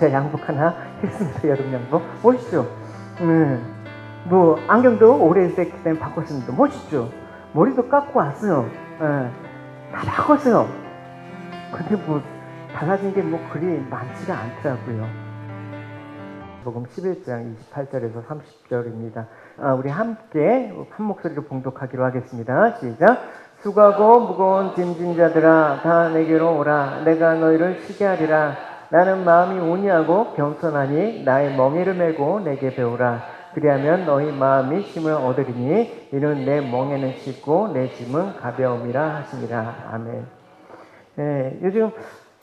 제가 양복 하나 했습니다. 여름 양복. 멋있죠? 뭐 안경도 오래됐기 때문에 바꿨습니다. 멋있죠? 머리도 깎고 왔어요. 다 바꿨어요. 근데 뭐 달라진 게 뭐 그리 많지가 않더라고요. 복음 11장 28절에서 30절입니다. 우리 함께 한 목소리로 봉독하기로 하겠습니다. 시작. 수고하고 무거운 짐진 자들아 다 내게로 오라. 내가 너희를 쉬게 하리라. 나는 마음이 온유하고 겸손하니 나의 멍에를 메고 내게 배우라. 그리하면 너희 마음이 쉼을 얻으리니 이는 내 멍에는 쉽고 내 짐은 가벼움이라 하시니라. 아멘. 요즘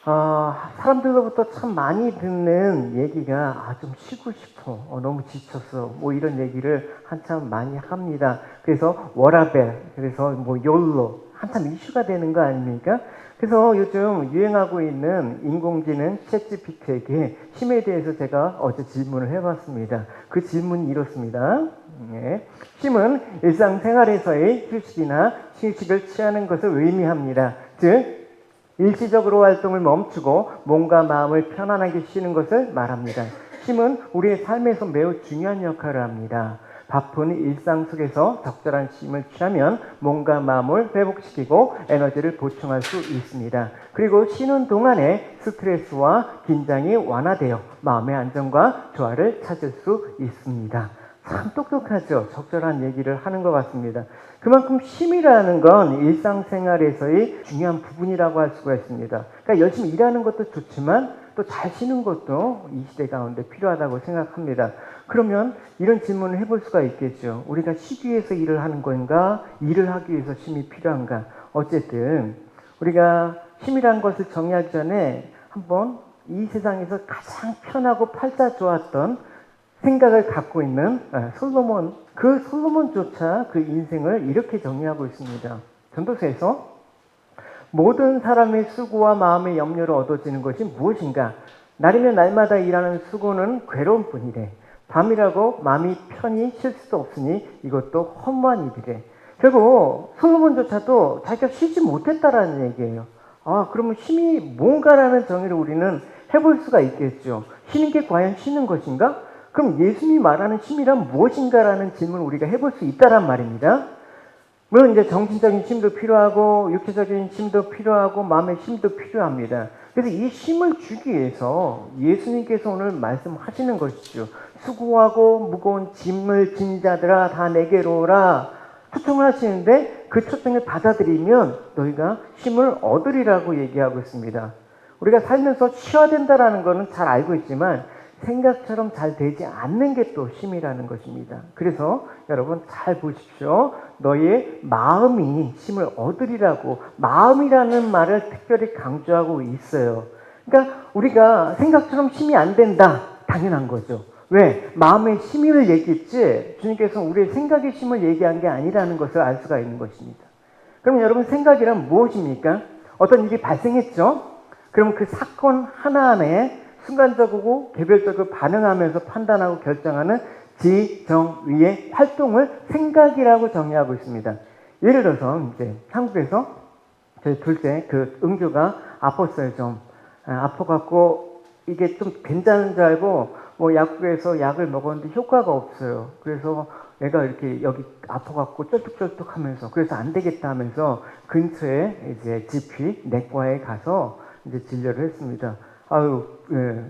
사람들로부터 참 많이 듣는 얘기가 좀 쉬고 싶어, 너무 지쳤어, 뭐 이런 얘기를 한참 많이 합니다. 그래서 워라벨, 그래서 뭐 욜로 한참 이슈가 되는 거 아닙니까? 그래서 요즘 유행하고 있는 인공지능 챗GPT에게 쉼에 대해서 제가 어제 질문을 해봤습니다. 그 질문이 이렇습니다. 쉼은 일상생활에서의 휴식이나 휴식을 취하는 것을 의미합니다. 즉 일시적으로 활동을 멈추고 몸과 마음을 편안하게 쉬는 것을 말합니다. 쉼은 우리의 삶에서 매우 중요한 역할을 합니다. 바쁜 일상 속에서 적절한 쉼을 취하면 몸과 마음을 회복시키고 에너지를 보충할 수 있습니다. 그리고 쉬는 동안에 스트레스와 긴장이 완화되어 마음의 안정과 조화를 찾을 수 있습니다. 참 똑똑하죠. 적절한 얘기를 하는 것 같습니다. 그만큼 쉼이라는 건 일상생활에서의 중요한 부분이라고 할 수가 있습니다. 그러니까 열심히 일하는 것도 좋지만 또 잘 쉬는 것도 이 시대 가운데 필요하다고 생각합니다. 그러면 이런 질문을 해볼 수가 있겠죠. 우리가 쉬기 위해서 일을 하는 건가? 일을 하기 위해서 쉼이 필요한가? 어쨌든 우리가 쉼이라는 것을 정의하기 전에 한번 이 세상에서 가장 편하고 팔자 좋았던 생각을 갖고 있는 솔로몬, 그 솔로몬조차 그 인생을 이렇게 정의하고 있습니다. 전도서에서 모든 사람의 수고와 마음의 염려로 얻어지는 것이 무엇인가? 날이면 날마다 일하는 수고는 괴로운 뿐이래. 밤이라고 마음이 편히 쉴 수도 없으니 이것도 허무한 일이래. 결국 솔로몬조차도 자기가 쉬지 못했다라는 얘기예요. 그러면 쉼이 뭔가라는 정의를 우리는 해볼 수가 있겠죠. 쉬는 게 과연 쉬는 것인가? 그럼 예수님이 말하는 쉼이란 무엇인가라는 질문을 우리가 해볼 수 있다란 말입니다. 물론 이제 정신적인 쉼도 필요하고 육체적인 쉼도 필요하고 마음의 쉼도 필요합니다. 그래서 이 쉼을 주기 위해서 예수님께서 오늘 말씀하시는 것이죠. 수고하고 무거운 짐을 진 자들아 다 내게로 오라 초청을 하시는데 그 초청을 받아들이면 너희가 쉼을 얻으리라고 얘기하고 있습니다. 우리가 살면서 쉬어야 된다는 것은 잘 알고 있지만 생각처럼 잘 되지 않는 게 또 쉼이라는 것입니다. 그래서 여러분 잘 보십시오. 너의 마음이 쉼을 얻으리라고 마음이라는 말을 특별히 강조하고 있어요. 그러니까 우리가 생각처럼 쉼이 안 된다. 당연한 거죠. 왜? 마음의 쉼을 얘기했지 주님께서 우리의 생각의 쉼을 얘기한 게 아니라는 것을 알 수가 있는 것입니다. 그럼 여러분 생각이란 무엇입니까? 어떤 일이 발생했죠? 그럼 그 사건 하나하나에 순간적이고 개별적으로 반응하면서 판단하고 결정하는 지정의의 활동을 생각이라고 정의하고 있습니다. 예를 들어서 이제 한국에서 저희 둘째 그 응교가 아팠어요. 좀 아파갖고 이게 좀 괜찮은 줄 알고 뭐 약국에서 약을 먹었는데 효과가 없어요. 그래서 얘가 이렇게 여기 아파갖고 쩔뚝쩔뚝하면서 그래서 안 되겠다 하면서 근처에 이제 GP 내과에 가서 이제 진료를 했습니다.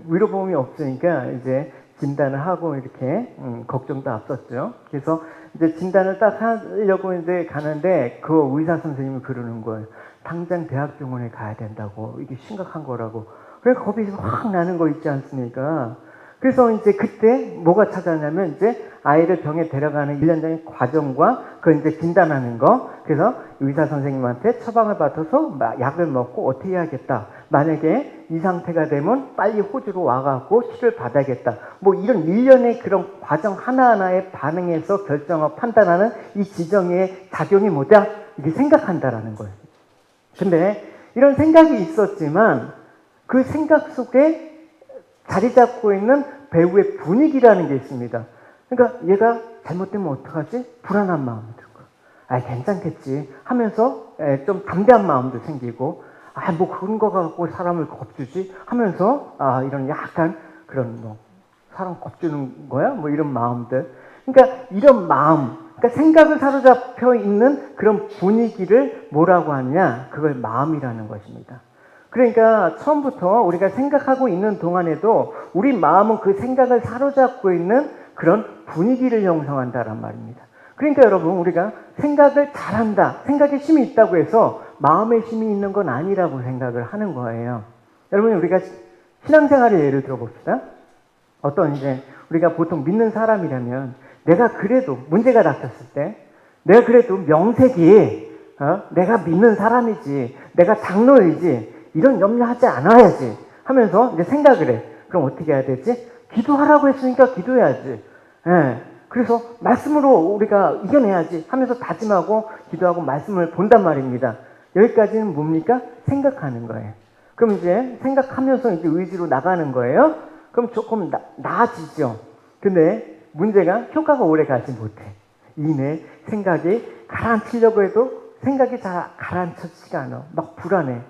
위로보험이 없으니까 이제 진단을 하고 이렇게 걱정도 앞섰죠. 그래서 이제 진단을 딱 하려고 이제 가는데 그 의사 선생님이 그러는 거예요. 당장 대학병원에 가야 된다고. 이게 심각한 거라고. 그래서 겁이 확 나는 거 있지 않습니까? 그래서 이제 그때 뭐가 찾아냐면 이제 아이를 병에 데려가는 1년적인 과정과 그 이제 진단하는 거. 그래서 의사 선생님한테 처방을 받아서 약을 먹고 어떻게 해야겠다. 만약에 이 상태가 되면 빨리 호주로 와갖고 치료를 받아야겠다. 뭐 이런 일련의 그런 과정 하나하나에 반응해서 결정하고 판단하는 이 지정의 작용이 뭐다? 이게 생각한다라는 거예요. 근데 이런 생각이 있었지만 그 생각 속에 자리 잡고 있는 배우의 분위기라는 게 있습니다. 그러니까 얘가 잘못되면 어떡하지? 불안한 마음이 들고, 괜찮겠지 하면서 좀 담대한 마음도 생기고, 뭐 그런 거 갖고 사람을 겁주지 하면서 이런 약간 그런 뭐 사람 겁주는 거야? 뭐 이런 마음들. 그러니까 이런 마음, 그러니까 생각을 사로잡혀 있는 그런 분위기를 뭐라고 하느냐? 그걸 마음이라는 것입니다. 그러니까 처음부터 우리가 생각하고 있는 동안에도 우리 마음은 그 생각을 사로잡고 있는 그런 분위기를 형성한다란 말입니다. 그러니까 여러분, 우리가 생각을 잘한다, 생각에 힘이 있다고 해서 마음에 힘이 있는 건 아니라고 생각을 하는 거예요. 여러분, 우리가 신앙생활의 예를 들어봅시다. 어떤 이제 우리가 보통 믿는 사람이라면 내가 그래도 문제가 닥쳤을 때 내가 그래도 명색이 내가 믿는 사람이지, 내가 장로이지, 이런 염려하지 않아야지 하면서 이제 생각을 해. 그럼 어떻게 해야 되지? 기도하라고 했으니까 기도해야지. 예. 그래서 말씀으로 우리가 이겨내야지 하면서 다짐하고 기도하고 말씀을 본단 말입니다. 여기까지는 뭡니까? 생각하는 거예요. 그럼 이제 생각하면서 이제 의지로 나가는 거예요. 그럼 조금 나아지죠. 근데 문제가 효과가 오래 가지 못해. 이내 생각이 가라앉히려고 해도 생각이 잘 가라앉히지가 않아. 막 불안해.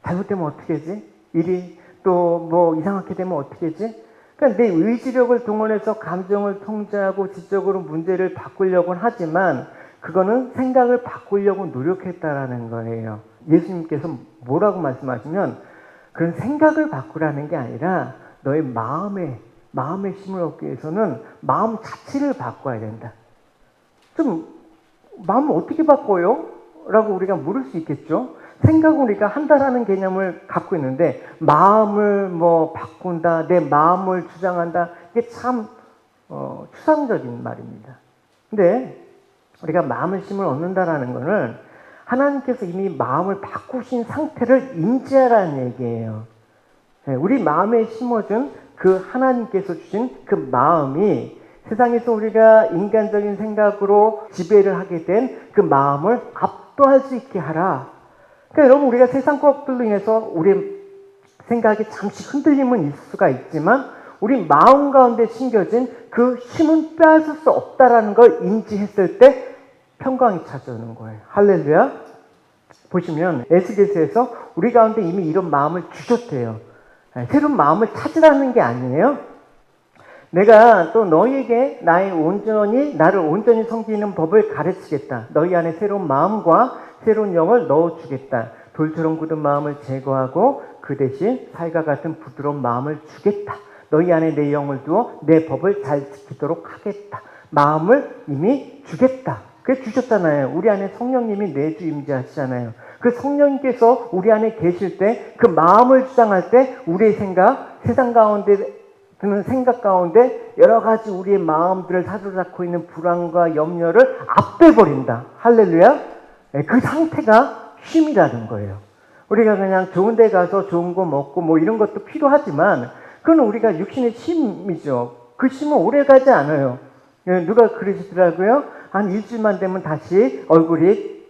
잘못되면 어떻게 하지? 일이 또 뭐 이상하게 되면 어떻게 하지? 그러니까 내 의지력을 동원해서 감정을 통제하고 지적으로 문제를 바꾸려고는 하지만 그거는 생각을 바꾸려고 노력했다라는 거예요. 예수님께서 뭐라고 말씀하시면 그런 생각을 바꾸라는 게 아니라 너의 마음의 힘을 얻기 위해서는 마음 자체를 바꿔야 된다. 좀 마음을 어떻게 바꿔요? 라고 우리가 물을 수 있겠죠. 생각은 우리가 한다라는 개념을 갖고 있는데 마음을 뭐 바꾼다, 내 마음을 주장한다, 이게 참 추상적인 말입니다. 근데 우리가 마음의 힘을 얻는다라는 것은 하나님께서 이미 마음을 바꾸신 상태를 인지하라는 얘기예요. 우리 마음에 심어준 그 하나님께서 주신 그 마음이 세상에서 우리가 인간적인 생각으로 지배를 하게 된 그 마음을 압도할 수 있게 하라. 그러니까 여러분, 우리가 세상 것들로 인해서 우리 생각이 잠시 흔들림은 있을 수가 있지만 우리 마음 가운데 심겨진 그 힘은 빼앗을 수 없다라는 걸 인지했을 때 평강이 찾아오는 거예요. 할렐루야. 보시면 에스겔서에서 우리 가운데 이미 이런 마음을 주셨대요. 새로운 마음을 찾으라는 게 아니에요. 내가 또 너희에게 나를 온전히 섬기는 법을 가르치겠다. 너희 안에 새로운 마음과 새로운 영을 넣어주겠다. 돌처럼 굳은 마음을 제거하고 그 대신 살과 같은 부드러운 마음을 주겠다. 너희 안에 내 영을 두어 내 법을 잘 지키도록 하겠다. 마음을 이미 주겠다. 그래 주셨잖아요. 우리 안에 성령님이 내주 임재하시잖아요. 그 성령님께서 우리 안에 계실 때 그 마음을 주장할 때 우리의 생각, 세상 가운데 드는 생각 가운데 여러 가지 우리의 마음들을 사로잡고 있는 불안과 염려를 압도해버린다. 할렐루야. 그 상태가 쉼이라는 거예요. 우리가 그냥 좋은 데 가서 좋은 거 먹고 뭐 이런 것도 필요하지만 그건 우리가 육신의 쉼이죠. 그 쉼은 오래 가지 않아요. 누가 그러시더라고요. 한 일주일만 되면 다시 얼굴이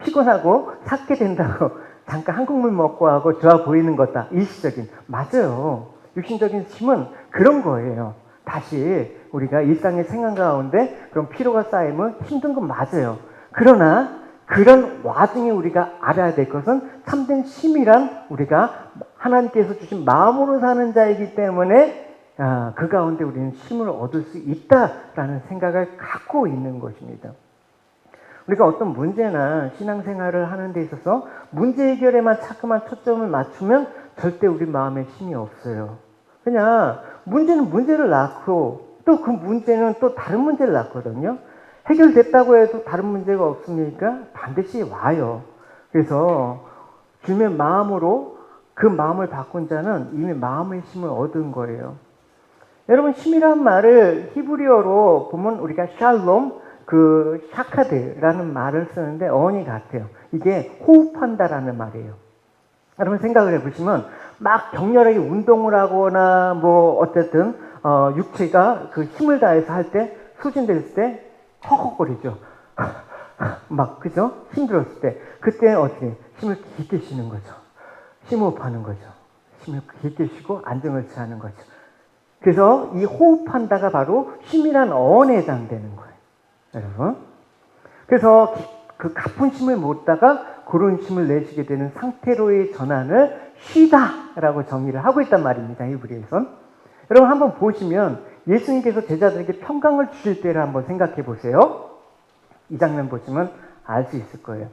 피곤하고 삭게 된다고. 잠깐 한국물 먹고 하고 좋아 보이는 거다. 일시적인. 맞아요. 육신적인 힘은 그런 거예요. 다시 우리가 일상의 생활 가운데 그런 피로가 쌓이면 힘든 건 맞아요. 그러나 그런 와중에 우리가 알아야 될 것은 참된 힘이란 우리가 하나님께서 주신 마음으로 사는 자이기 때문에 그 가운데 우리는 힘을 얻을 수 있다라는 생각을 갖고 있는 것입니다. 우리가 어떤 문제나 신앙생활을 하는 데 있어서 문제 해결에만 자꾸만 초점을 맞추면 절대 우리 마음에 힘이 없어요. 그냥 문제는 문제를 낳고 또 그 문제는 또 다른 문제를 낳거든요. 해결됐다고 해도 다른 문제가 없으니까 반드시 와요. 그래서 주님의 마음으로 그 마음을 바꾼 자는 이미 마음의 힘을 얻은 거예요. 여러분, 힘이란 말을 히브리어로 보면 우리가 샬롬, 샤카드라는 말을 쓰는데 어원이 같아요. 이게 호흡한다라는 말이에요. 여러분 생각을 해보시면 막 격렬하게 운동을 하거나 뭐 어쨌든 육체가 그 힘을 다해서 할 때 소진될 때 헉헉거리죠. 막 그죠? 힘들었을 때 그때 어떻게 힘을 깊게 쉬는 거죠. 심호흡하는 거죠. 힘을 깊게 쉬고 안정을 취하는 거죠. 그래서 이 호흡한다가 바로 힘이란 어원에 해당되는 거예요. 여러분. 그래서 그 가쁜 힘을 모다가 그런 힘을 내쉬게 되는 상태로의 전환을 쉬다라고 정의를 하고 있단 말입니다. 히브리에선. 여러분 한번 보시면 예수님께서 제자들에게 평강을 주실 때를 한번 생각해 보세요. 이 장면 보시면 알 수 있을 거예요.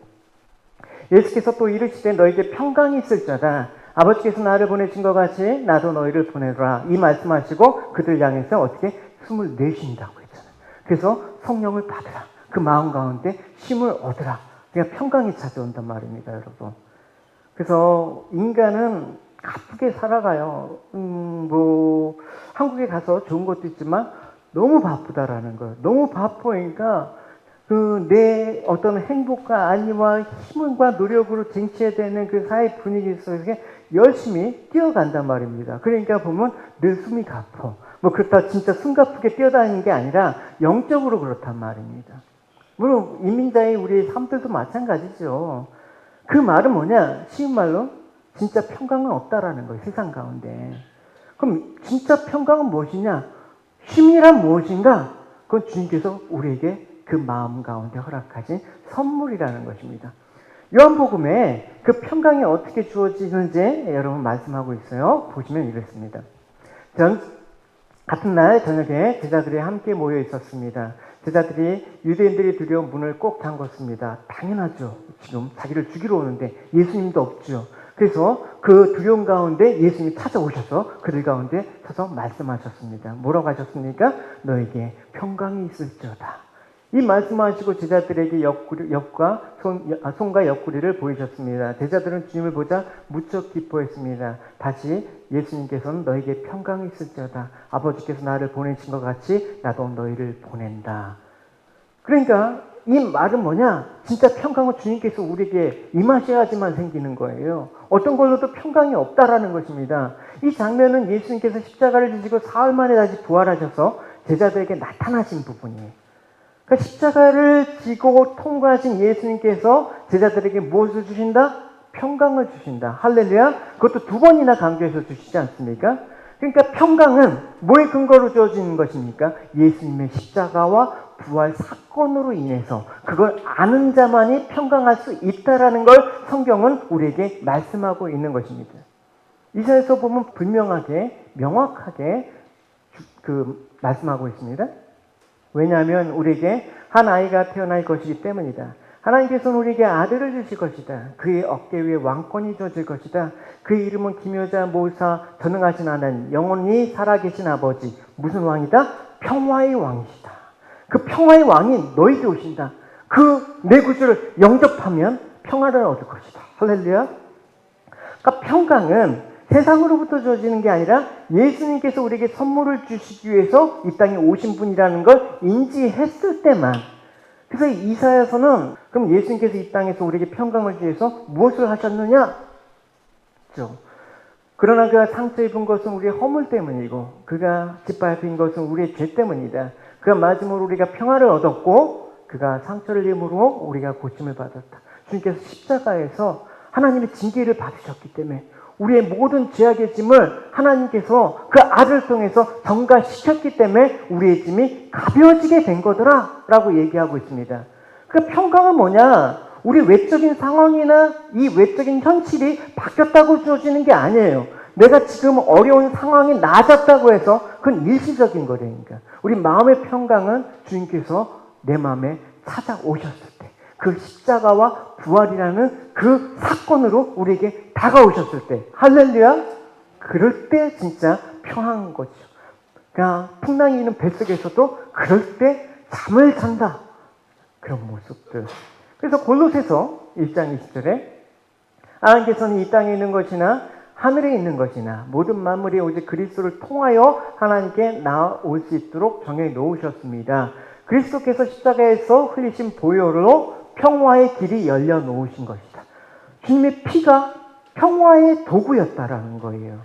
예수께서 또 이르시되 너에게 평강이 있을 자다. 아버지께서 나를 보내신 것 같이 나도 너희를 보내라. 이 말씀하시고 그들 향해서 어떻게 숨을 내쉰다고 했잖아요. 그래서 성령을 받으라. 그 마음 가운데 쉼을 얻으라. 그러니까 평강이 찾아온단 말입니다, 여러분. 그래서 인간은 가쁘게 살아가요. 한국에 가서 좋은 것도 있지만 너무 바쁘다라는 거예요. 너무 바쁘니까 내 어떤 행복과 안위와 힘과 노력으로 쟁취해야 되는 그 사회 분위기 속에 열심히 뛰어간단 말입니다. 그러니까 보면 늘 숨이 가쁘고 그렇다 진짜 숨가쁘게 뛰어다니는 게 아니라 영적으로 그렇단 말입니다. 물론 이민자의 우리 삶들도 마찬가지죠. 그 말은 뭐냐? 쉬운 말로 진짜 평강은 없다라는 거예요. 세상 가운데. 그럼 진짜 평강은 무엇이냐? 쉼이란 무엇인가? 그건 주님께서 우리에게 그 마음 가운데 허락하신 선물이라는 것입니다. 요한복음에 그 평강이 어떻게 주어지는지 여러분 말씀하고 있어요. 보시면 이렇습니다. 같은 날 저녁에 제자들이 함께 모여 있었습니다. 제자들이 유대인들이 들여 문을 꼭 잠궜습니다. 당연하죠. 지금 자기를 죽이러 오는데 예수님도 없죠. 그래서 그 두려움 가운데 예수님이 찾아오셔서 그들 가운데 서서 말씀하셨습니다. 뭐라고 하셨습니까? 너에게 평강이 있을지어다. 이 말씀하시고 제자들에게 손과 옆구리를 보이셨습니다. 제자들은 주님을 보자 무척 기뻐했습니다. 다시 예수님께서는 너에게 평강이 있을지어다. 아버지께서 나를 보내신 것 같이 나도 너희를 보낸다. 그러니까 이 말은 뭐냐? 진짜 평강은 주님께서 우리에게 임하셔야지만 생기는 거예요. 어떤 걸로도 평강이 없다라는 것입니다. 이 장면은 예수님께서 십자가를 지시고 사흘 만에 다시 부활하셔서 제자들에게 나타나신 부분이에요. 그러니까 십자가를 지고 통과하신 예수님께서 제자들에게 무엇을 주신다? 평강을 주신다. 할렐루야. 그것도 두 번이나 강조해서 주시지 않습니까? 그러니까 평강은 뭐의 근거로 주어지는 것입니까? 예수님의 십자가와 부활 사건으로 인해서 그걸 아는 자만이 평강할 수 있다라는 걸 성경은 우리에게 말씀하고 있는 것입니다. 이사야서 보면 분명하게 명확하게 말씀하고 있습니다. 왜냐하면 우리에게 한 아이가 태어날 것이기 때문이다. 하나님께서는 우리에게 아들을 주실 것이다. 그의 어깨 위에 왕권이 주어질 것이다. 그의 이름은 기묘자 모사 전능하신 하나님 영원히 살아계신 아버지. 무슨 왕이다? 평화의 왕이시다. 그 평화의 왕이 너에게 오신다. 그 내 구주를 영접하면 평화를 얻을 것이다. 할렐루야. 그러니까 평강은 세상으로부터 주어지는 게 아니라 예수님께서 우리에게 선물을 주시기 위해서 이 땅에 오신 분이라는 걸 인지했을 때만. 그래서 이사야서는 그럼 예수님께서 이 땅에서 우리에게 평강을 주기 위해서 무엇을 하셨느냐? 그러나 그가 상처 입은 것은 우리의 허물 때문이고 그가 짓밟힌 것은 우리의 죄 때문이다. 그가 맞음으로 우리가 평화를 얻었고 그가 상처를 입음으로 우리가 고침을 받았다. 주님께서 십자가에서 하나님의 징계를 받으셨기 때문에 우리의 모든 죄악의 짐을 하나님께서 그 아들을 통해서 전가시켰기 때문에 우리의 짐이 가벼워지게 된 거더라 라고 얘기하고 있습니다. 그 평강은 뭐냐? 우리 외적인 상황이나 이 외적인 현실이 바뀌었다고 주어지는 게 아니에요. 내가 지금 어려운 상황이 나아졌다고 해서 그건 일시적인 거라니까. 우리 마음의 평강은 주님께서 내 마음에 찾아오셨을 때 그 십자가와 부활이라는 그 사건으로 우리에게 다가오셨을 때 할렐루야. 그럴 때 진짜 평안한 거죠. 그러니까 풍랑이 있는 뱃속에서도 그럴 때 잠을 잔다. 그런 모습들. 그래서 골로새서 1장 20절에 하나님께서는 이 땅에 있는 것이나 하늘에 있는 것이나 모든 만물이 오직 그리스도를 통하여 하나님께 나아올 수 있도록 정해 놓으셨습니다. 그리스도께서 십자가에서 흘리신 보혈로 평화의 길이 열려 놓으신 것이다. 주님의 피가 평화의 도구였다라는 거예요.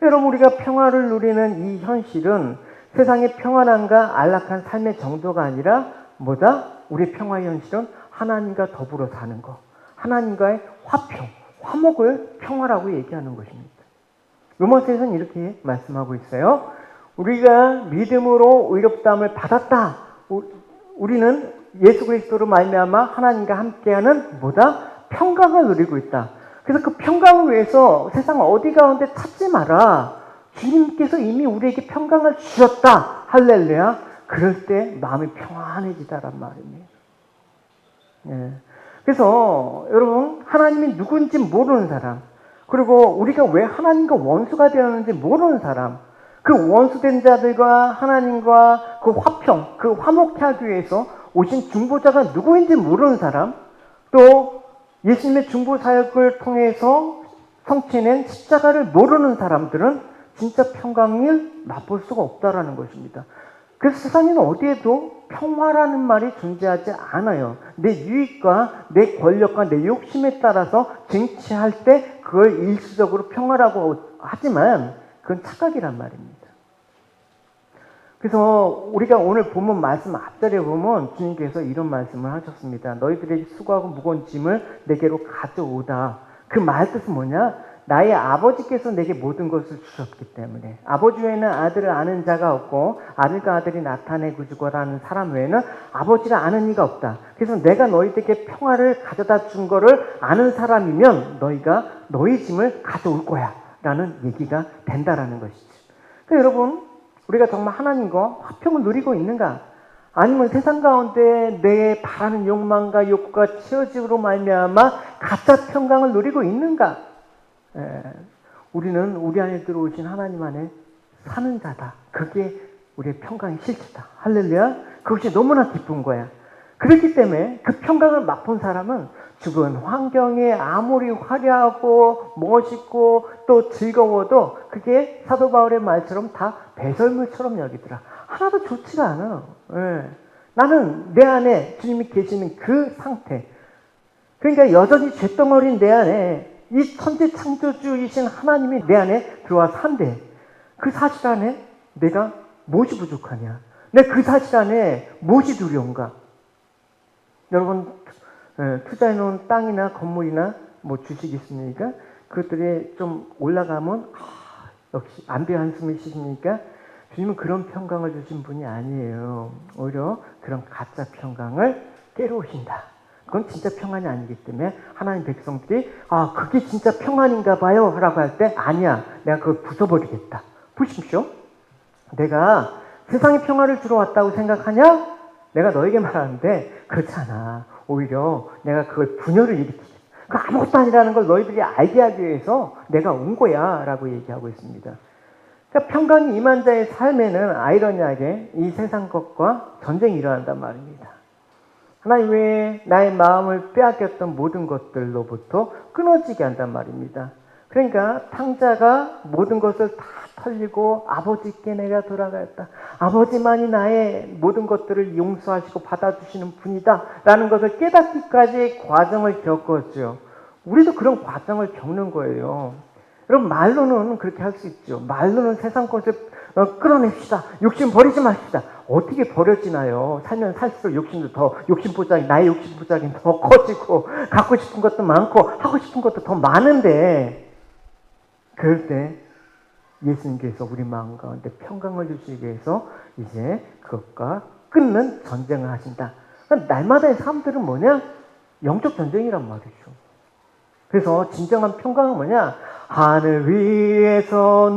여러분 우리가 평화를 누리는 이 현실은 세상의 평안함과 안락한 삶의 정도가 아니라 뭐다? 우리의 평화의 현실은 하나님과 더불어 사는 것. 하나님과의 화평, 화목을 평화라고 얘기하는 것입니다. 로마서에서는 이렇게 말씀하고 있어요. 우리가 믿음으로 의롭다함을 받았다. 우리는 예수 그리스도로 말미암아 하나님과 함께하는 뭐다? 평강을 누리고 있다. 그래서 그 평강을 위해서 세상 어디 가운데 찾지 마라. 주님께서 이미 우리에게 평강을 주셨다. 할렐루야. 그럴 때 마음이 평안해지다란 말입니다. 예. 그래서 여러분, 하나님이 누군지 모르는 사람, 그리고 우리가 왜 하나님과 원수가 되었는지 모르는 사람, 그 원수된 자들과 하나님과 그 화평, 그 화목케 하기 위해서 오신 중보자가 누구인지 모르는 사람, 또 예수님의 중보 사역을 통해서 성취해낸 십자가를 모르는 사람들은 진짜 평강을 맛볼 수가 없다라는 것입니다. 그래서 세상에는 어디에도 평화라는 말이 존재하지 않아요. 내 유익과 내 권력과 내 욕심에 따라서 쟁취할 때 그걸 일시적으로 평화라고 하지만 그건 착각이란 말입니다. 그래서 우리가 오늘 본문 말씀 앞절에 보면 주님께서 이런 말씀을 하셨습니다. 너희들에게 수고하고 무거운 짐을 내게로 가져오다. 그 말 뜻은 뭐냐? 나의 아버지께서 내게 모든 것을 주셨기 때문에, 아버지 외에는 아들을 아는 자가 없고 아들과 아들이 나타내고 주고라는 사람 외에는 아버지를 아는 이가 없다. 그래서 내가 너희들에게 평화를 가져다 준 거를 아는 사람이면 너희가 너희 짐을 가져올 거야 라는 얘기가 된다라는 것이죠. 그러니까 여러분, 우리가 정말 하나님과 화평을 누리고 있는가? 아니면 세상 가운데 내 바라는 욕망과 욕구가 채워짐으로 말미암아 가짜 평강을 누리고 있는가? 우리는 우리 안에 들어오신 하나님 안에 사는 자다. 그게 우리의 평강의 실체다. 할렐루야. 그것이 너무나 기쁜 거야. 그렇기 때문에 그 평강을 맛본 사람은 주변 환경에 아무리 화려하고 멋있고 또 즐거워도 그게 사도 바울의 말처럼 다 배설물처럼 여기더라. 하나도 좋지가 않아. 나는 내 안에 주님이 계시는 그 상태. 그러니까 여전히 쇳덩어리인 내 안에 이 천지 창조주이신 하나님이 내 안에 들어와 산대. 그 사실 안에 내가 무엇이 부족하냐? 내 그 사실 안에 무엇이 두려운가? 여러분, 투자해 놓은 땅이나 건물이나 뭐 주식이 있습니까? 그것들이 좀 올라가면 역시 안배 한숨을 쉬십니까? 주님은 그런 평강을 주신 분이 아니에요. 오히려 그런 가짜 평강을 깨러오신다. 그건 진짜 평안이 아니기 때문에 하나님 백성들이 그게 진짜 평안인가 봐요 라고 할 때 아니야, 내가 그걸 부숴버리겠다. 보십시오. 내가 세상에 평화를 주러 왔다고 생각하냐? 내가 너에게 말하는데 그렇지 않아. 오히려 내가 그걸 분열을 일으키겠다. 그 아무것도 아니라는 걸 너희들이 알게 하기 위해서 내가 온 거야 라고 얘기하고 있습니다. 그러니까 평강이 임한 자의 삶에는 아이러니하게 이 세상 것과 전쟁이 일어난단 말입니다. 하나님 외에 나의 마음을 빼앗겼던 모든 것들로부터 끊어지게 한단 말입니다. 그러니까 탕자가 모든 것을 다 털리고 아버지께 내가 돌아갔다. 아버지만이 나의 모든 것들을 용서하시고 받아주시는 분이다 라는 것을 깨닫기까지의 과정을 겪었죠. 우리도 그런 과정을 겪는 거예요. 여러분, 말로는 그렇게 할 수 있죠. 말로는 세상 것을 끌어냅시다. 욕심 버리지 맙시다. 어떻게 버려지나요? 살면 살수록 욕심도 더, 나의 욕심 보자기 더 커지고, 갖고 싶은 것도 많고, 하고 싶은 것도 더 많은데, 그럴 때 예수님께서 우리 마음 가운데 평강을 주시기 위해서 이제 그것과 끊는 전쟁을 하신다. 그러니까 날마다의 삶들은 뭐냐? 영적 전쟁이란 말이죠. 그래서 진정한 평강은 뭐냐? 하늘 위에서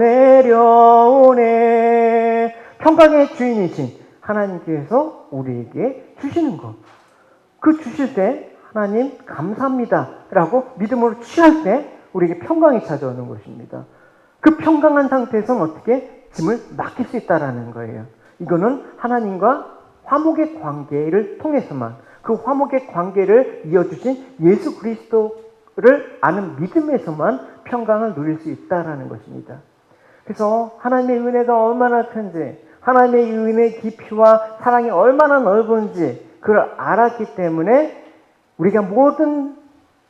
내려오네. 평강의 주인이신 하나님께서 우리에게 주시는 것. 그 주실 때 하나님 감사합니다 라고 믿음으로 취할 때 우리에게 평강이 찾아오는 것입니다. 그 평강한 상태에서는 어떻게 짐을 맡길 수 있다는 거예요. 이거는 하나님과 화목의 관계를 통해서만, 그 화목의 관계를 이어주신 예수 그리스도를 아는 믿음에서만 평강을 누릴 수 있다는 것입니다. 그래서 하나님의 은혜가 얼마나 큰지, 하나님의 은혜의 깊이와 사랑이 얼마나 넓은지 그걸 알았기 때문에 우리가 모든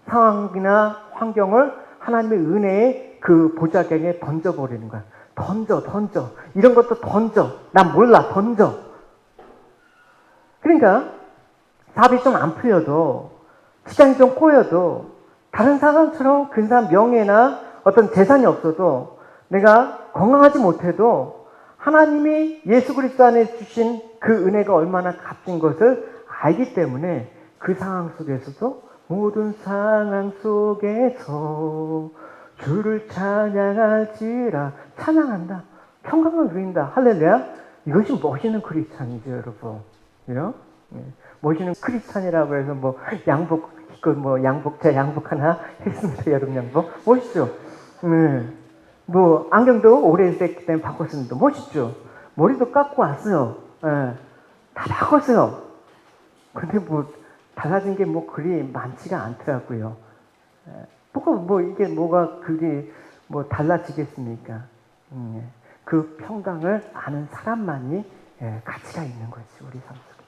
상황이나 환경을 하나님의 은혜의 그 보좌경에 던져버리는 거야. 던져. 이런 것도 던져. 난 몰라. 던져. 그러니까 답이 좀 안 풀려도, 시간이 좀 꼬여도, 다른 사람처럼 근사한 명예나 어떤 재산이 없어도, 내가 건강하지 못해도 하나님이 예수 그리스도 안에 주신 그 은혜가 얼마나 값진 것을 알기 때문에 그 상황 속에서도 모든 상황 속에서 주를 찬양할지라. 찬양한다. 평강을 누린다. 할렐루야. 이것이 멋있는 크리스찬이죠, 여러분. 그죠? 예. 멋있는 크리스찬이라고 해서 뭐 양복 입고 뭐 제가 양복 하나 했습니다. 여름 양복. 멋있죠? 네. 뭐 안경도 오래됐기 때문에 바꿨습니다. 멋있죠? 머리도 깎고 왔어요. 예. 다 바꿨어요. 근데 뭐 달라진 게 뭐 그리 많지가 않더라고요. 이게 뭐가 그리 뭐 달라지겠습니까? 그 평강을 아는 사람만이 가치가 있는 거지, 우리 삶 속에.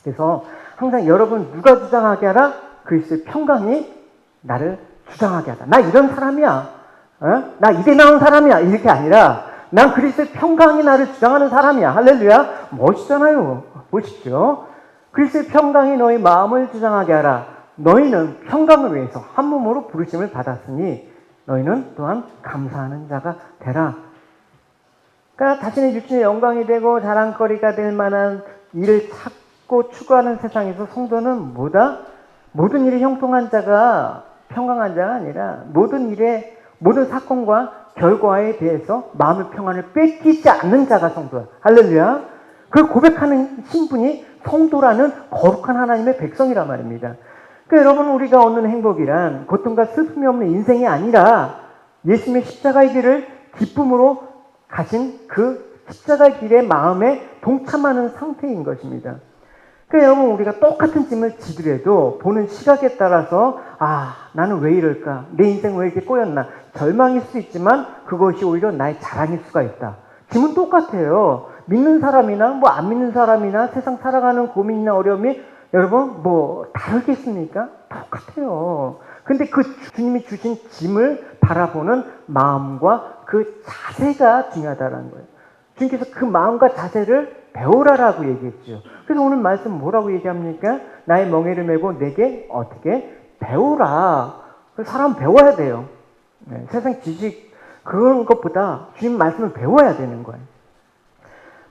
그래서 항상 여러분 누가 주장하게 하라? 그리스도의 평강이 나를 주장하게 하다. 나 이런 사람이야. 나 이대 나온 사람이야. 이렇게 아니라 난 그리스도의 평강이 나를 주장하는 사람이야. 할렐루야. 멋있잖아요. 멋있죠? 그리스도의 평강이 너희 마음을 주장하게 하라. 너희는 평강을 위해서 한 몸으로 부르심을 받았으니 너희는 또한 감사하는 자가 되라. 그러니까 자신의 육신의 영광이 되고 자랑거리가 될 만한 일을 찾고 추구하는 세상에서 성도는 뭐다? 모든 일에 형통한 자가 평강한 자가 아니라 모든 사건과 결과에 대해서 마음의 평안을 뺏기지 않는 자가 성도야. 할렐루야. 그걸 고백하는 신분이 성도라는 거룩한 하나님의 백성이란 말입니다. 그러니까 여러분, 우리가 얻는 행복이란 고통과 슬픔이 없는 인생이 아니라 예수님의 십자가의 길을 기쁨으로 가신 그 십자가의 길의 마음에 동참하는 상태인 것입니다. 그러니까 여러분, 우리가 똑같은 짐을 지더라도 보는 시각에 따라서 나는 왜 이럴까? 내 인생 왜 이렇게 꼬였나? 절망일 수 있지만 그것이 오히려 나의 자랑일 수가 있다. 짐은 똑같아요. 믿는 사람이나 뭐 안 믿는 사람이나 세상 살아가는 고민이나 어려움이 여러분 뭐 다르겠습니까? 똑같아요. 근데 그 주님이 주신 짐을 바라보는 마음과 그 자세가 중요하다는 거예요. 주님께서 그 마음과 자세를 배우라라고 얘기했죠. 그래서 오늘 말씀 뭐라고 얘기합니까? 나의 멍에를 메고 내게 어떻게 배우라. 사람 배워야 돼요. 세상 지식 그런 것보다 주님 말씀을 배워야 되는 거예요.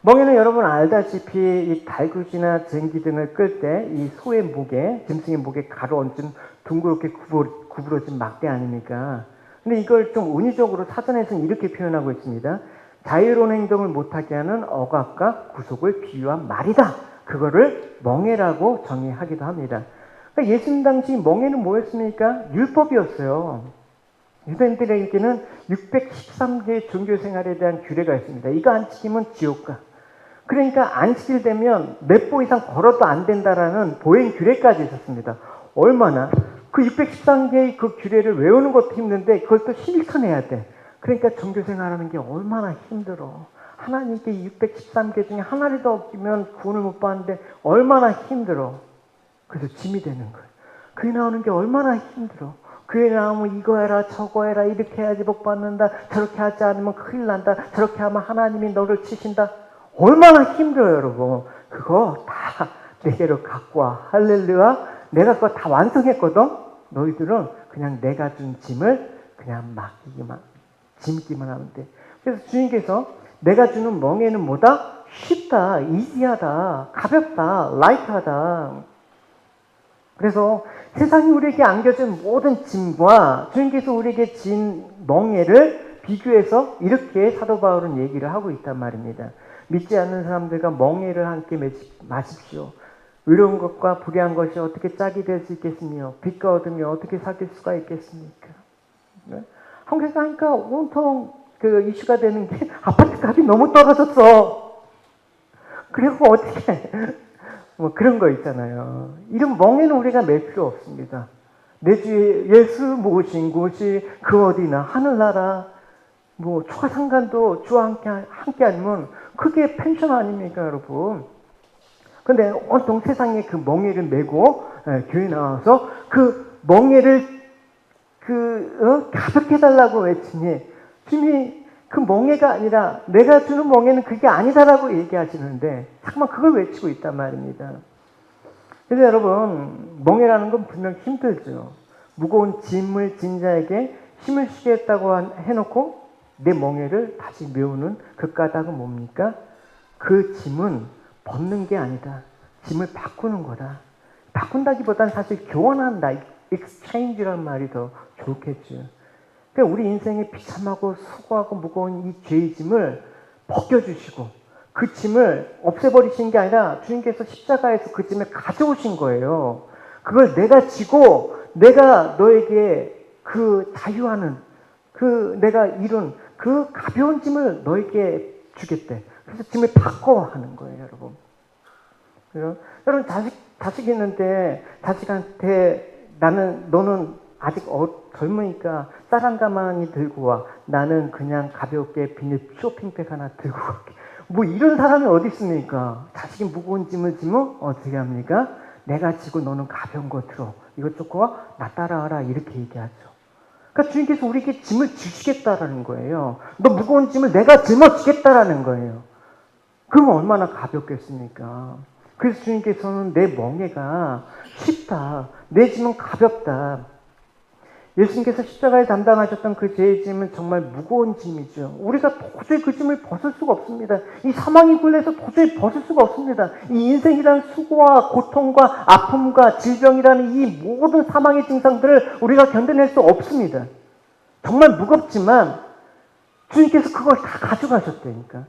멍에는 여러분 알다시피 이 달구지나 쟁기 등을 끌 때 이 소의 목에, 짐승의 목에 가로얹은 둥그렇게 구부러진 막대 아닙니까? 근데 이걸 좀 은유적으로 사전에서는 이렇게 표현하고 있습니다. 자유로운 행동을 못하게 하는 억압과 구속을 비유한 말이다. 그거를 멍에라고 정의하기도 합니다. 그러니까 예수님 당시 멍에는 뭐였습니까? 율법이었어요. 유대인들에게는 613개의 종교 생활에 대한 규례가 있습니다. 이거 안 지키면 지옥가. 그러니까 안 지킬 되면 몇 보 이상 걸어도 안 된다라는 보행 규례까지 있었습니다. 얼마나? 그 613개의 그 규례를 외우는 것도 힘든데 그걸 또 실천해야 돼. 그러니까 종교 생활하는 게 얼마나 힘들어. 하나님께 613개 중에 하나라도 없으면 구원을 못 받는데 얼마나 힘들어. 그래서 짐이 되는 거예요. 그게 나오는 게 얼마나 힘들어. 그에 나오면 이거 해라 저거 해라 이렇게 해야지 복 받는다. 저렇게 하지 않으면 큰일 난다. 저렇게 하면 하나님이 너를 치신다. 얼마나 힘들어요, 여러분. 그거 다 내게로 갖고 와. 할렐루야. 내가 그거 다 완성했거든. 너희들은 그냥 내가 준 짐을 그냥 짐기만 하면 돼. 그래서 주님께서 내가 주는 멍에는 뭐다? 쉽다, 이지하다, 가볍다, 라이트하다. 그래서 세상이 우리에게 안겨준 모든 짐과 주님께서 우리에게 진 멍에를 비교해서 이렇게 사도 바울은 얘기를 하고 있단 말입니다. 믿지 않는 사람들과 멍에를 함께 마십시오. 의로운 것과 불의한 것이 어떻게 짝이 될 수 있겠으며 빛과 어둠이 어떻게 사귈 수가 있겠습니까? 네? 한국에 가니까 온통 그 이슈가 되는 게 아파트 값이 너무 떨어졌어. 그리고 어떻게 뭐 그런 거 있잖아요. 이런 멍에는 우리가 맬 필요 없습니다. 내 주에 예수 모신 곳이 그 어디나 하늘나라 뭐 초가 상관도 주와 함께 아니면 그게 펜션 아닙니까, 여러분? 근데 온통 세상에 그 멍에를 메고 교회 나와서 그 멍에를 가볍게 해달라고 외치니 주님이 그 멍에가 아니라 내가 주는 멍에는 그게 아니다라고 얘기하시는데 잠깐만 그걸 외치고 있단 말입니다. 그래서 여러분 멍에라는 건 분명 힘들죠. 무거운 짐을 진 자에게 힘을 주겠다고 해놓고 내 멍에를 다시 메우는 그 까닭은 뭡니까? 그 짐은 벗는 게 아니다. 짐을 바꾸는 거다. 바꾼다기보다는 사실 교환한다. exchange라는 말이 더 좋겠죠. 그러니까 우리 인생에 비참하고 수고하고 무거운 이 죄의 짐을 벗겨주시고 그 짐을 없애버리신 게 아니라 주님께서 십자가에서 그 짐을 가져오신 거예요. 그걸 내가 지고 내가 너에게 그 자유하는 그 내가 이룬 그 가벼운 짐을 너에게 주겠대. 그래서 짐을 바꿔 하는 거예요, 여러분. 그래서 여러분 자식 있는데 자식한테 너는 아직 젊으니까 쌀 한 가마니 들고 와. 나는 그냥 가볍게 비닐 쇼핑백 하나 들고 갈게. 뭐 이런 사람이 어디 있습니까? 자식이 무거운 짐을 지면 어떻게 합니까? 내가 지고 너는 가벼운 거 들어. 이것 좋고 나 따라와라. 이렇게 얘기하죠. 그러니까 주님께서 우리에게 짐을 주시겠다라는 거예요. 너 무거운 짐을 내가 짊어지겠다라는 거예요. 그럼 얼마나 가볍겠습니까? 그래서 주님께서는 내 멍에가 쉽다. 내 짐은 가볍다. 예수님께서 십자가에 담당하셨던 그 죄의 짐은 정말 무거운 짐이죠. 우리가 도저히 그 짐을 벗을 수가 없습니다. 이 사망의 굴레에서 도저히 벗을 수가 없습니다. 이 인생이라는 수고와 고통과 아픔과 질병이라는 이 모든 사망의 증상들을 우리가 견뎌낼 수 없습니다. 정말 무겁지만 주님께서 그걸 다 가져가셨다니까.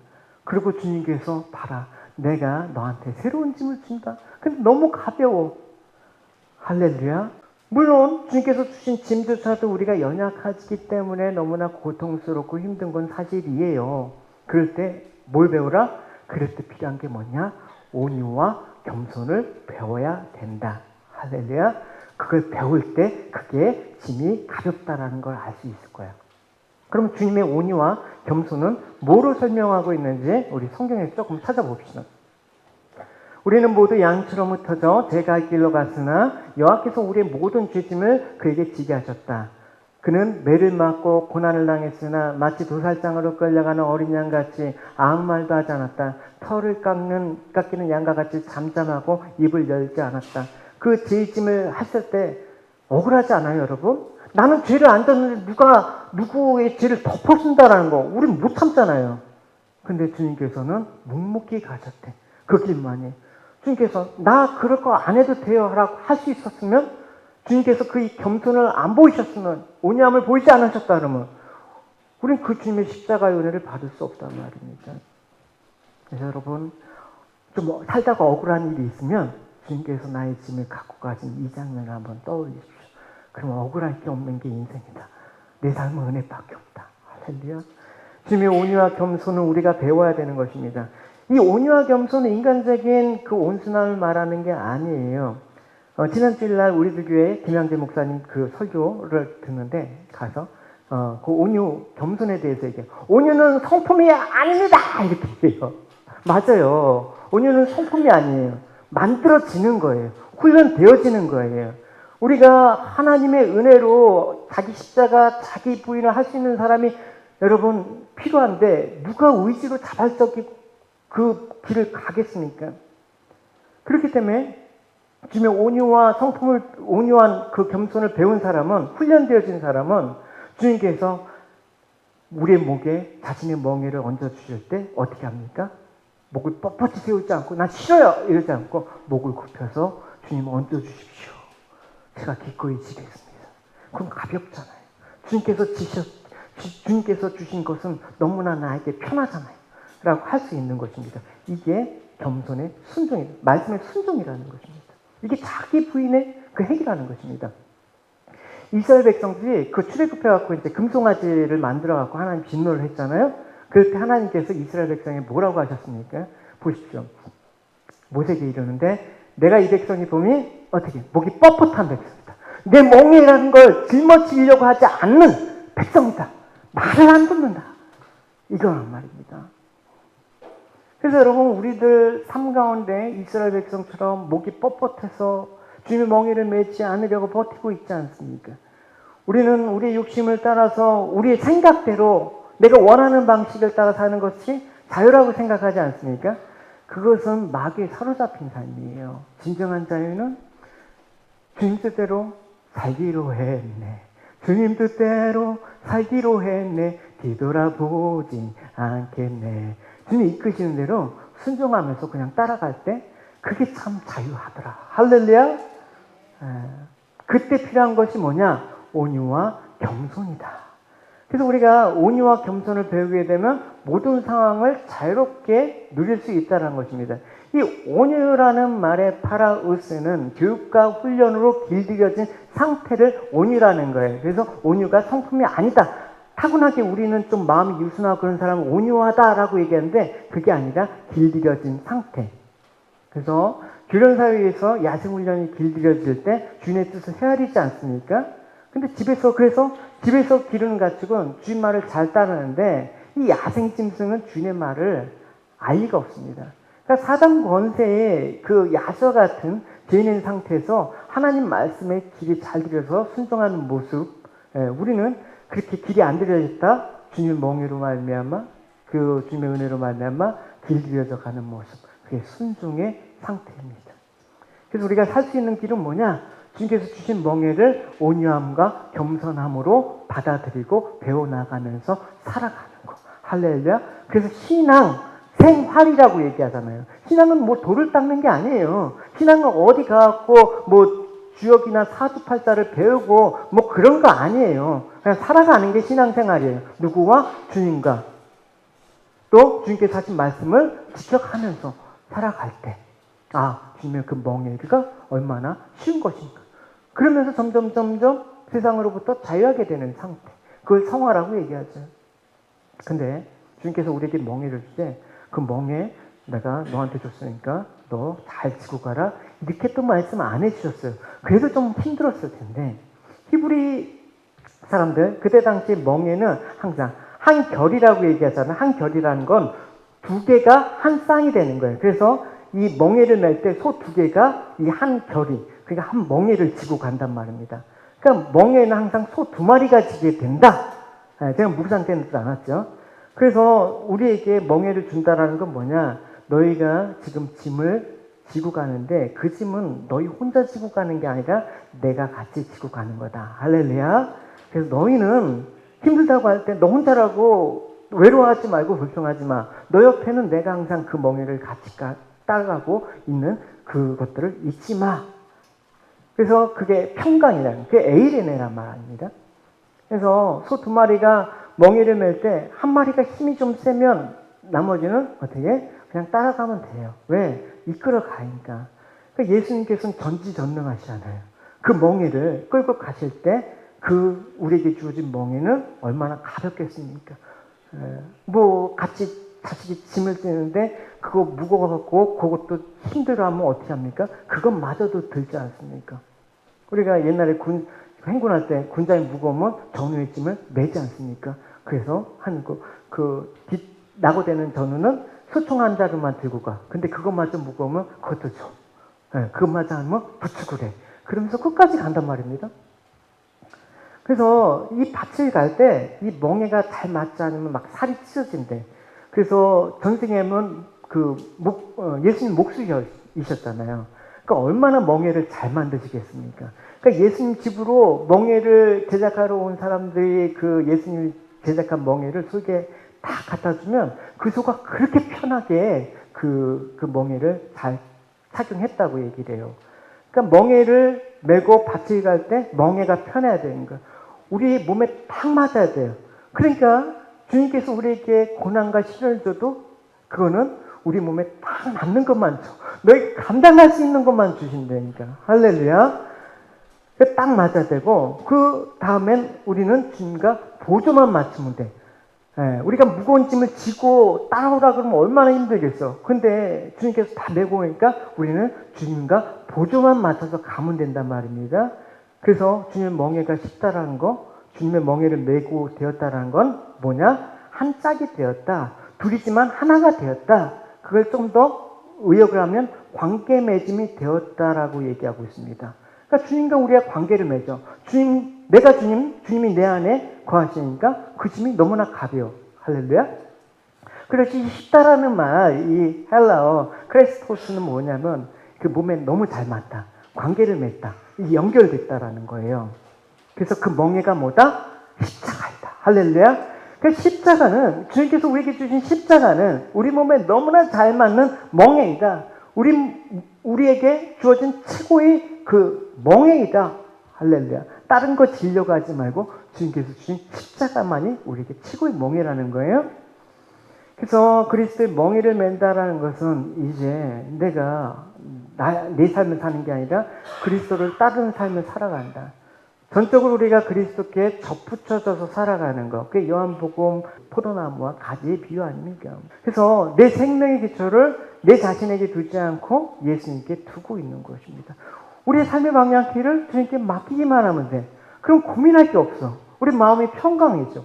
그리고 주님께서 봐라. 내가 너한테 새로운 짐을 준다. 근데 너무 가벼워. 할렐루야. 물론 주님께서 주신 짐조차도 우리가 연약하기 때문에 너무나 고통스럽고 힘든 건 사실이에요. 그럴 때 뭘 배우라? 그럴 때 필요한 게 뭐냐? 온유와 겸손을 배워야 된다. 할렐루야. 그걸 배울 때 그게 짐이 가볍다라는 걸 알 수 있을 거야. 그럼 주님의 온유와 겸손은 뭐로 설명하고 있는지 우리 성경에서 조금 찾아봅시다. 우리는 모두 양처럼 흩어져 제 갈 길로 갔으나 여호와께서 우리의 모든 죄짐을 그에게 지게 하셨다. 그는 매를 맞고 고난을 당했으나 마치 도살장으로 끌려가는 어린 양같이 아무 말도 하지 않았다. 털을 깎이는 양과 같이 잠잠하고 입을 열지 않았다. 그 죄짐을 했을 때 억울하지 않아요, 여러분? 나는 죄를 안 졌는데 누가 누구의 죄를 덮어준다라는 거 우리는 못 참잖아요. 근데 주님께서는 묵묵히 가셨대. 그 길만이. 주님께서 나 그럴 거 안 해도 돼요 라고 할 수 있었으면 주님께서 그 겸손을 안 보이셨으면 온유함을 보이지 않으셨다 그러면 우린 그 주님의 십자가의 은혜를 받을 수 없단 말입니다. 그래서 여러분 좀 살다가 억울한 일이 있으면 주님께서 나의 짐을 갖고 가신 이 장면을 한번 떠올리십시오. 그러면 억울할 게 없는 게 인생이다. 내 삶은 은혜밖에 없다. 할렐루야. 주님의 온유와 겸손은 우리가 배워야 되는 것입니다. 이 온유와 겸손은 인간적인 그 온순함을 말하는 게 아니에요. 지난 주일날 우리들 교회 김양재 목사님 그 설교를 듣는데 가서 그 온유, 겸손에 대해서 얘기해요. 온유는 성품이 아닙니다! 이렇게 얘기해요. 맞아요. 온유는 성품이 아니에요. 만들어지는 거예요. 훈련되어지는 거예요. 우리가 하나님의 은혜로 자기 십자가, 자기 부인을 할 수 있는 사람이 여러분 필요한데 누가 의지로 자발적이고 그 길을 가겠습니까? 그렇기 때문에 주님의 온유와 성품을 온유한 그 겸손을 배운 사람은 훈련되어진 사람은 주님께서 우리의 목에 자신의 멍에를 얹어 주실 때 어떻게 합니까? 목을 뻣뻣이 세우지 않고 난 싫어요 이러지 않고 목을 굽혀서 주님 얹어 주십시오. 제가 기꺼이 지겠습니다. 그럼 가볍잖아요. 주님께서 주신 것은 너무나 나에게 편하잖아요. 라고 할 수 있는 것입니다. 이게 겸손의 순종이다. 말씀의 순종이라는 것입니다. 이게 자기 부인의 그 핵이라는 것입니다. 이스라엘 백성들이 그 출애굽해갖고 이제 금송아지를 만들어갖고 하나님 진노를 했잖아요. 그럴 때 하나님께서 이스라엘 백성에 뭐라고 하셨습니까? 보십시오. 모세에게 이르는데 내가 이 백성이 보니 어떻게 목이 뻣뻣한 백성이다. 내 멍에라는 걸 짊어지려고 하지 않는 백성이다. 말을 안 듣는다. 이거란 말입니다. 그래서 여러분 우리들 삶 가운데 이스라엘 백성처럼 목이 뻣뻣해서 주님의 멍에를 매지 않으려고 버티고 있지 않습니까? 우리는 우리의 욕심을 따라서 우리의 생각대로 내가 원하는 방식을 따라 사는 것이 자유라고 생각하지 않습니까? 그것은 마귀에 사로잡힌 삶이에요. 진정한 자유는 주님 뜻대로 살기로 했네. 주님 뜻대로 살기로 했네. 뒤돌아보진 않겠네. 주님 이끄시는 대로 순종하면서 그냥 따라갈 때 그게 참 자유하더라. 할렐루야. 그때 필요한 것이 뭐냐? 온유와 겸손이다. 그래서 우리가 온유와 겸손을 배우게 되면 모든 상황을 자유롭게 누릴 수 있다는 것입니다. 이 온유라는 말의 파라우스는 교육과 훈련으로 길들여진 상태를 온유라는 거예요. 그래서 온유가 성품이 아니다. 타고나게 우리는 좀 마음이 유순하고 그런 사람은 온유하다라고 얘기하는데 그게 아니라 길들여진 상태. 그래서 교련사회에서 야생훈련이 길들여질 때 주인의 뜻을 헤아리지 않습니까? 근데 집에서 기르는 가축은 주인 말을 잘 따르는데 이 야생짐승은 주인의 말을 알 리가 없습니다. 그러니까 사단 권세의 그 야수와 같은 죄인인 상태에서 하나님 말씀에 길이 잘 들여서 순종하는 모습, 우리는 그렇게 길이 안 들여졌다 주님의 멍에로 말미암아 그 주님의 은혜로 말미암아 길들여져 가는 모습, 그게 순종의 상태입니다. 그래서 우리가 살 수 있는 길은 뭐냐? 주님께서 주신 멍에를 온유함과 겸손함으로 받아들이고 배워나가면서 살아가는 거. 할렐루야. 그래서 신앙, 생활이라고 얘기하잖아요. 신앙은 뭐 돌을 닦는 게 아니에요. 신앙은 어디 가갖고 뭐 주역이나 사주팔자를 배우고 뭐 그런 거 아니에요. 그냥 살아가는 게 신앙생활이에요. 누구와? 주님과. 또 주님께서 하신 말씀을 지켜가면서 살아갈 때 주님의 그 멍에가 얼마나 쉬운 것인가. 그러면서 점점 세상으로부터 자유하게 되는 상태. 그걸 성화라고 얘기하죠. 근데 주님께서 우리에게 멍에를 줄 때 그 멍에 내가 너한테 줬으니까 너 잘 지고 가라. 이렇게 또 말씀 안 해주셨어요. 그래서 좀 힘들었을 텐데 히브리 사람들 그때 당시 멍에는 항상 한 결이라고 얘기하잖아요. 한 결이라는 건 두 개가 한 쌍이 되는 거예요. 그래서 이 멍에를 낼 때 소 두 개가 이 한 결이 그러니까 한 멍에를 지고 간단 말입니다. 그러니까 멍에는 항상 소 두 마리가 지게 된다. 제가 묵상 때는 안 왔죠. 그래서 우리에게 멍에를 준다라는 건 뭐냐? 너희가 지금 짐을 지고 가는데 그 짐은 너희 혼자 지고 가는 게 아니라 내가 같이 지고 가는 거다. 할렐루야. 그래서 너희는 힘들다고 할 때 너 혼자라고 외로워하지 말고 불평하지 마. 너 옆에는 내가 항상 그 멍에를 같이 따라가고 있는 그것들을 잊지 마. 그래서 그게 평강이라는, 그게 에이레네란 말입니다. 그래서 소 두 마리가 멍에를 맬 때 한 마리가 힘이 좀 세면 나머지는 어떻게? 그냥 따라가면 돼요. 왜? 이끌어 가니까. 그러니까 예수님께서는 전지전능하시잖아요. 그 멍에를 끌고 가실 때 그 우리에게 주어진 멍에는 얼마나 가볍겠습니까? 뭐 같이 자식이 짐을 찌는데 그거 무거워갖고 그것도 힘들어하면 어떻게 합니까? 그것마저도 들지 않습니까? 우리가 옛날에 행군할 때 군장이 무거우면 전우의 짐을 매지 않습니까? 그래서 낙오되는 전우는 소총 한 자루만 들고 가. 근데 그것마저 무거우면 그것도 줘. 그것마저 하면 부축을 해. 그러면서 끝까지 간단 말입니다. 그래서 이 밭을 갈 때 이 멍에가 잘 맞지 않으면 막 살이 찢어진대. 그래서 전생에는 예수님 목수이셨잖아요. 그러니까 얼마나 멍에를 잘 만드시겠습니까? 그러니까 예수님 집으로 멍에를 제작하러 온 사람들이 그 예수님 제작한 멍에를 속에 다 갖다 주면 그 소가 그렇게 편하게 그 멍에를 잘 착용했다고 얘기를 해요. 그러니까 멍에를 메고 밭을 갈 때 멍에가 편해야 되는 거예요. 우리 몸에 딱 맞아야 돼요. 그러니까 주님께서 우리에게 고난과 시련을 줘도 그거는 우리 몸에 딱 맞는 것만 줘. 너희 감당할 수 있는 것만 주신다니까. 할렐루야. 딱 맞아야 되고 그 다음엔 우리는 주님과 보조만 맞추면 돼. 우리가 무거운 짐을 지고 따라오라 그러면 얼마나 힘들겠어. 근데 주님께서 다 메고 오니까 우리는 주님과 보조만 맞춰서 가면 된단 말입니다. 그래서 주님의 멍에가 쉽다라는 거, 주님의 멍에를 메고 되었다라는 건 뭐냐? 한 짝이 되었다. 둘이지만 하나가 되었다. 그걸 좀 더 의역을 하면 관계 맺음이 되었다라고 얘기하고 있습니다. 그러니까 주님과 우리가 관계를 맺어. 내가 주님이 내 안에 거하시니까 그 짐이 너무나 가벼워. 할렐루야. 그래서 이 쉽다라는 말, 이 헬라어 크레스토스는 뭐냐면 그 몸에 너무 잘 맞다. 관계를 맺다. 연결됐다라는 거예요. 그래서 그 멍에가 뭐다? 십자가이다. 할렐루야. 그 십자가는, 주님께서 우리에게 주신 십자가는 우리 몸에 너무나 잘 맞는 멍에이다. 우리에게 주어진 최고의 그 멍에이다. 할렐루야. 다른 거 지려고 하지 말고 주님께서 주신 십자가만이 우리에게 최고의 멍에라는 거예요. 그래서 그리스도의 멍에를 맨다라는 것은 이제 내가 내 삶을 사는 게 아니라 그리스도를 따르는 삶을 살아간다. 전적으로 우리가 그리스도께 접붙여져서 살아가는 것. 그게 요한복음 포도나무와 가지의 비유 아닙니까? 그래서 내 생명의 기초를 내 자신에게 두지 않고 예수님께 두고 있는 것입니다. 우리의 삶의 방향키를 주님께 맡기기만 하면 돼. 그럼 고민할 게 없어. 우리 마음이 평강해져.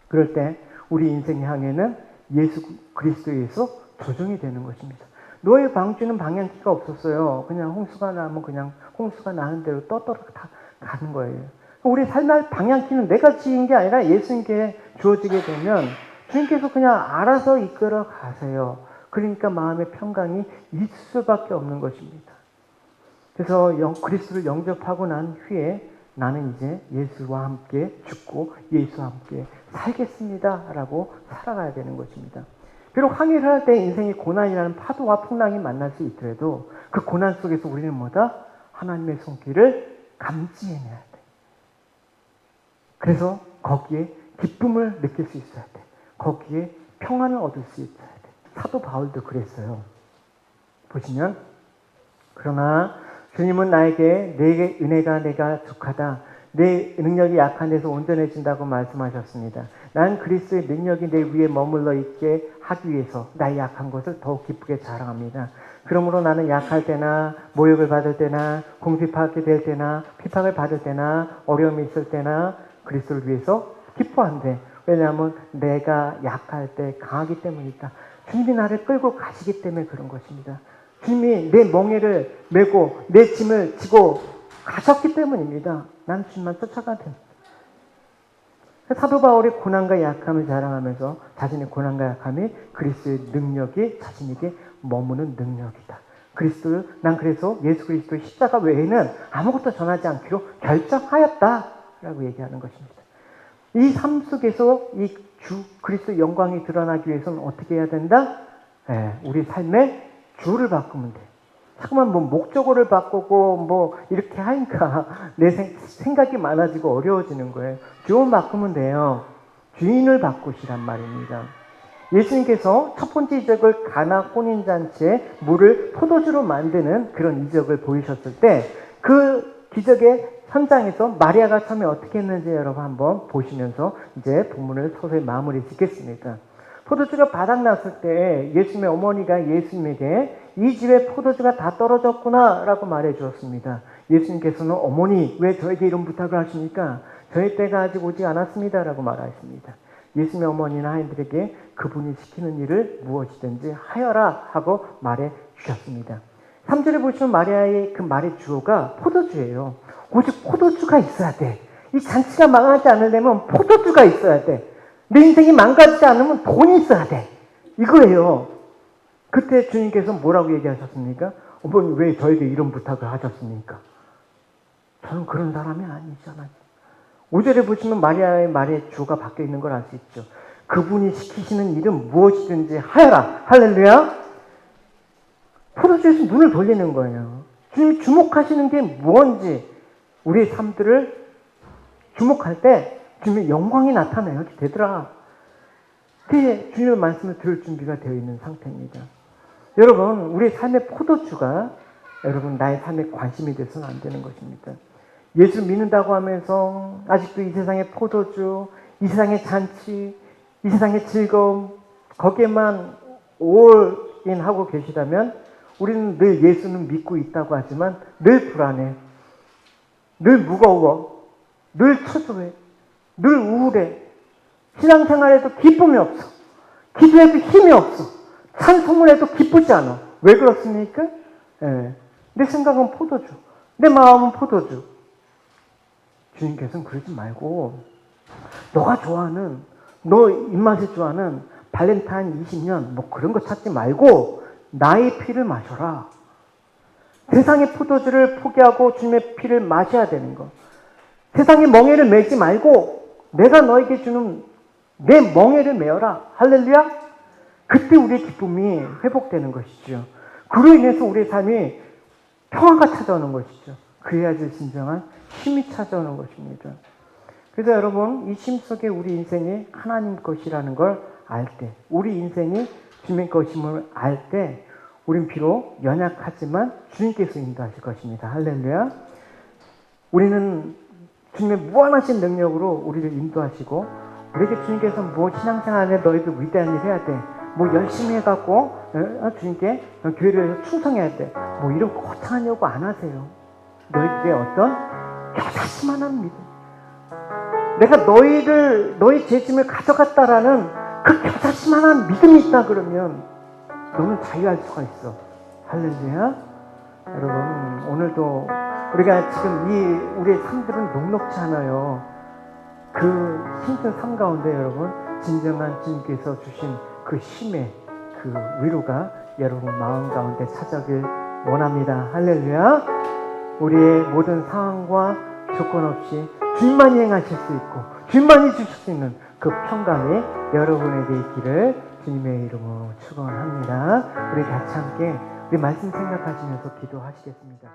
그럴 때 우리 인생의 항해는 예수 그리스도에서 조정이 되는 것입니다. 노예 방주는 방향키가 없었어요. 그냥 홍수가 나면 그냥 홍수가 나는 대로 떠들어 다 가는 거예요. 우리 삶의 방향키는 내가 지은 게 아니라 예수님께 주어지게 되면 주님께서 그냥 알아서 이끌어 가세요. 그러니까 마음의 평강이 있을 수밖에 없는 것입니다. 그래서 그리스도를 영접하고 난 후에 나는 이제 예수와 함께 죽고 예수와 함께 살겠습니다 라고 살아가야 되는 것입니다. 비록 항해를 할 때 인생의 고난이라는 파도와 풍랑이 만날 수 있더라도 그 고난 속에서 우리는 뭐다? 하나님의 손길을 감지해내야 돼. 그래서 거기에 기쁨을 느낄 수 있어야 돼. 거기에 평안을 얻을 수 있어야 돼. 사도 바울도 그랬어요. 보시면 그러나 주님은 나에게 내 은혜가 내가 족하다. 내 능력이 약한 데서 온전해진다고 말씀하셨습니다. 난 그리스도의 능력이 내 위에 머물러 있게 하기 위해서 나의 약한 것을 더욱 기쁘게 자랑합니다. 그러므로 나는 약할 때나 모욕을 받을 때나 궁핍하게 될 때나 핍박을 받을 때나 어려움이 있을 때나 그리스도를 위해서 기뻐한대. 왜냐하면 내가 약할 때 강하기 때문이다. 주님이 나를 끌고 가시기 때문에 그런 것입니다. 주님이 내 멍에를 메고 내 짐을 지고 가셨기 때문입니다. 난 주님만 쫓아가야 됩니다. 사도 바울이 고난과 약함을 자랑하면서 자신의 고난과 약함이 그리스도의 능력이 자신에게 머무는 능력이다. 난 그래서 예수 그리스도의 십자가 외에는 아무것도 전하지 않기로 결정하였다라고 얘기하는 것입니다. 이 삶 속에서 이 주 그리스도의 영광이 드러나기 위해서는 어떻게 해야 된다? 우리 삶의 주를 바꾸면 돼. 자꾸만 목적어를 바꾸고 이렇게 하니까 내 생각이 많아지고 어려워지는 거예요. 주어 바꾸면 돼요. 주인을 바꾸시란 말입니다. 예수님께서 첫 번째 이적을 가나 혼인잔치에 물을 포도주로 만드는 그런 이적을 보이셨을 때 그 기적의 현장에서 마리아가 처음에 어떻게 했는지 여러분 한번 보시면서 이제 본문을 서서히 마무리 짓겠습니다. 포도주가 바닥났을 때 예수님의 어머니가 예수님에게 이 집에 포도주가 다 떨어졌구나 라고 말해 주었습니다. 예수님께서는 어머니 왜 저에게 이런 부탁을 하십니까? 저희 때가 아직 오지 않았습니다 라고 말하십니다. 예수님의 어머니는 하인들에게 그분이 시키는 일을 무엇이든지 하여라 하고 말해 주셨습니다. 3절에 보시면 마리아의 그 말의 주어가 포도주예요. 오직 포도주가 있어야 돼. 이 잔치가 망하지 않으려면 포도주가 있어야 돼. 내 인생이 망가지지 않으면 돈이 있어야 돼. 이거예요. 그때 주님께서 뭐라고 얘기하셨습니까? 어머니 왜 저에게 이런 부탁을 하셨습니까? 저는 그런 사람이 아니잖아요. 5절에 보시면 마리아의 말에 주어가 바뀌어 있는 걸 알 수 있죠. 그분이 시키시는 일은 무엇이든지 하여라. 할렐루야. 포도주에서 눈을 돌리는 거예요. 주님이 주목하시는 게 뭔지 우리의 삶들을 주목할 때 주님의 영광이 나타나야 되더라. 그게 주님의 말씀을 들을 준비가 되어 있는 상태입니다. 여러분, 우리의 삶의 포도주가 여러분 나의 삶에 관심이 돼서는 안 되는 것입니다. 예수를 믿는다고 하면서 아직도 이 세상의 포도주, 이 세상의 잔치, 이 세상의 즐거움 거기에만 올인하고 계시다면 우리는 늘 예수는 믿고 있다고 하지만 늘 불안해, 늘 무거워, 늘 초조해, 늘 우울해. 신앙생활에도 기쁨이 없어. 기도해도 힘이 없어. 찬송을 해도 기쁘지 않아. 왜 그렇습니까? 내 생각은 포도주, 내 마음은 포도주. 주님께서는 그러지 말고 너가 좋아하는, 너 입맛에 좋아하는 발렌타인 20년 그런 거 찾지 말고 나의 피를 마셔라. 세상의 포도주를 포기하고 주님의 피를 마셔야 되는 거. 세상의 멍에를 메지 말고 내가 너에게 주는 내 멍에를 메어라. 할렐루야. 그때 우리의 기쁨이 회복되는 것이죠. 그로 인해서 우리의 삶이 평화가 찾아오는 것이죠. 그래야지 진정한 힘이 찾아오는 것입니다. 그래서 여러분, 이 쉼 속에 우리 인생이 하나님 것이라는 걸 알 때, 우리 인생이 주님의 것임을 알 때, 우린 비록 연약하지만 주님께서 인도하실 것입니다. 할렐루야. 우리는 주님의 무한하신 능력으로 우리를 인도하시고, 우리에게 주님께서 뭐 신앙생활에 너희들 위대한 일 해야 돼, 뭐 열심히 해갖고 주님께 교회를 충성해야 돼, 뭐 이런 거창한 요구 안 하세요. 너희들의 어떤 겨자씨만한 믿음, 내가 너희 죄짐을 가져갔다라는 그 겨자씨만한 믿음이 있다 그러면 너는 자유할 수가 있어. 할렐루야. 여러분, 오늘도 우리가 지금 우리의 삶들은 녹록지 않아요. 그 힘든 삶 가운데 여러분, 진정한 주님께서 주신 그 쉼의 그 위로가 여러분 마음 가운데 찾아오길 원합니다. 할렐루야. 우리의 모든 상황과 조건 없이 주님만이 행하실 수 있고 주님만이 주실 수 있는 그 평강이 여러분에게 있기를 주님의 이름으로 축원합니다. 우리 같이 함께 우리 말씀 생각하시면서 기도하시겠습니다.